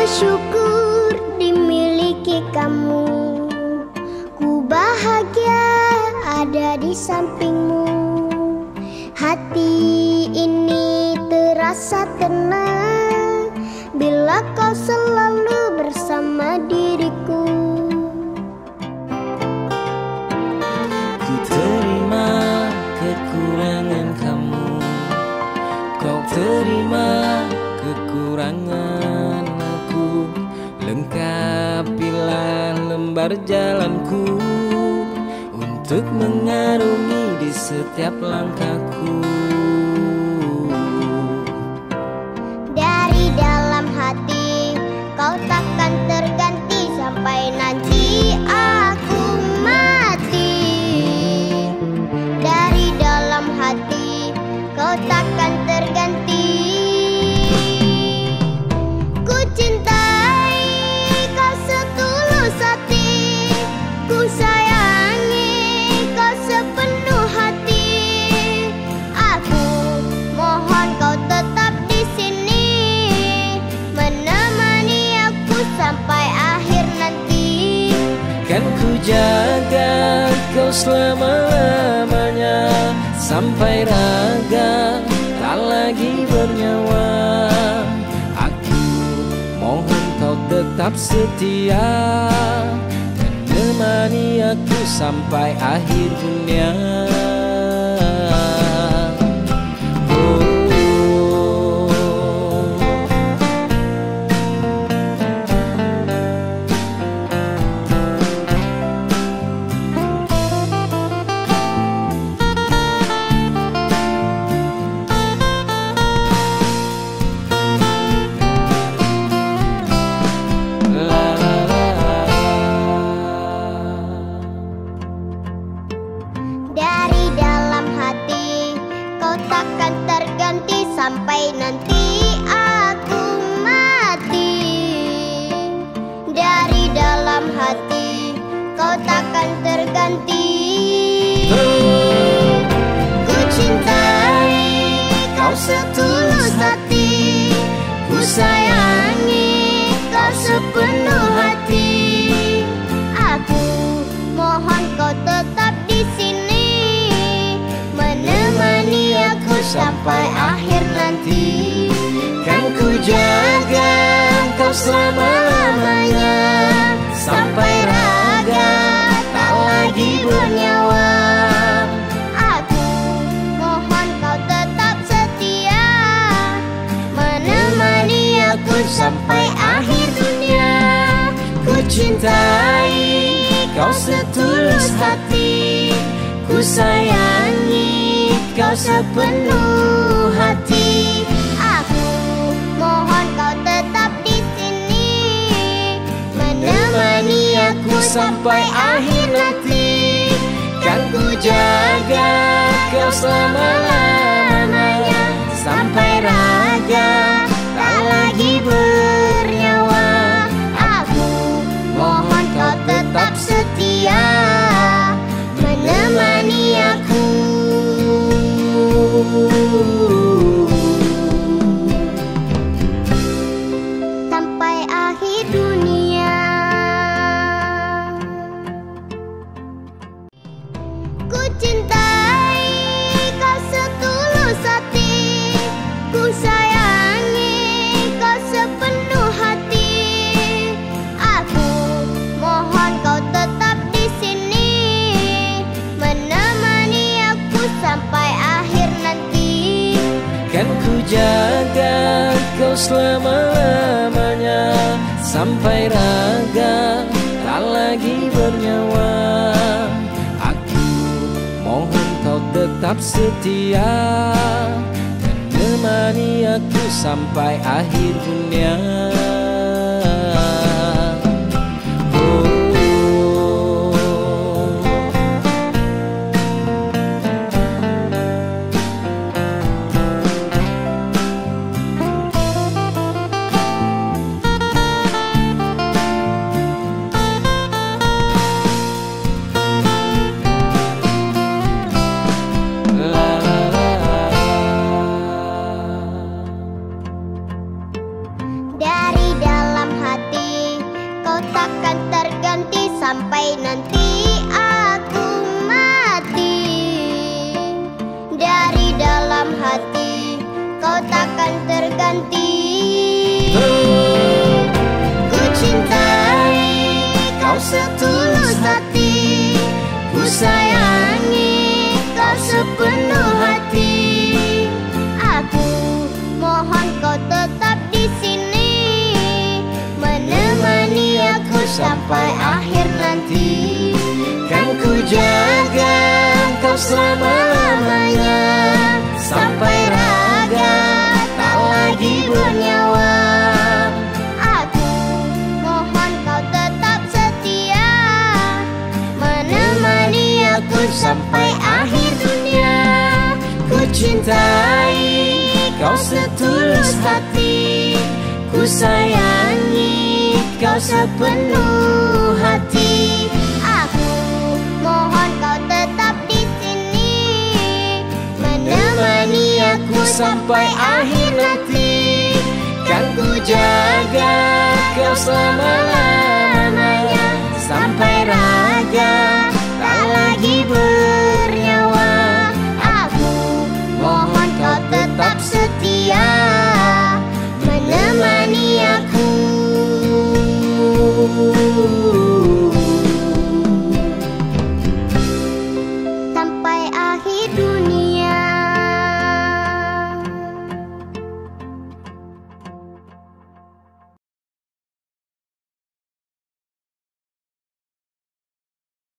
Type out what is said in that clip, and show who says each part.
Speaker 1: bersyukur dimiliki kamu. Ku bahagia ada di sampingmu. Hati ini terasa tenang bila kau selalu bersama diriku.
Speaker 2: Ku terima kekurangan kamu, kau terima kekurangan aku. Lengkapilah lembar jalanku untuk mengarungi di setiap langkahku.
Speaker 1: Dari dalam hati kau takkan terganti sampai nanti aku mati. Dari dalam hati kau takkan terganti. Ku cintai kau setulus hati, ku sayangi kau sepenuh hati. Aku mohon kau tetap di sini, menemani aku sampai akhir nanti.
Speaker 2: Kan ku jaga kau selama-lamanya, sampai raga tak lagi bernyawa. Aku mohon kau tetap setia, menemani aku sampai akhir dunia.
Speaker 1: Dari dalam hati kau takkan terganti sampai nanti aku mati. Dari dalam hati kau takkan terganti. Ku cintai kau setulus hati, ku sayangi kau sepenuh hati. Aku mohon kau tetap di sini, menemani aku sampai akhir nanti. Kan ku jaga kau selama-lamanya, sampai raga tak lagi bernyawa. Aku mohon kau tetap setia, menemani aku sampai akhir dunia. Ku cintai kau setulus hati, ku sayangi kau sepenuh hati. Aku mohon kau tetap di sini, menemani aku sampai akhir nanti. Kan ku jaga kau selama-lamanya, sampai raga tak lagi bernyawa. Aku mohon kau tetap setia, menemani aku sampai akhir dunia. Ku cintai kau setulus hati, ku sayangi kau sepenuh hati. Aku mohon kau tetap di sini, menemani aku sampai akhir nanti.
Speaker 2: Kan ku jaga kau selama-lamanya, sampai raga tak lagi bernyawa. Aku mohon kau tetap setia, menemani aku sampai akhir dunia.
Speaker 1: Dari
Speaker 3: sampai nanti aku mati. Dari dalam hati kau takkan terganti.
Speaker 1: Ku cintai kau setulus hati, ku sayangi kau sepenuh hati.
Speaker 3: Aku mohon kau tetap di sini,
Speaker 1: menemani aku sampai akhir nanti. Kan ku jaga kau selama-lamanya, sampai raga tak lagi bernyawa.
Speaker 3: aku mohon kau tetap setia, menemani aku
Speaker 1: Sampai akhir dunia, ku cintai kau setulus hati, ku sayangi kau sepenuh hati.
Speaker 3: Aku mohon kau tetap di sini,
Speaker 1: Menemani aku sampai akhir nanti. Kan ku jaga kau selama-lamanya,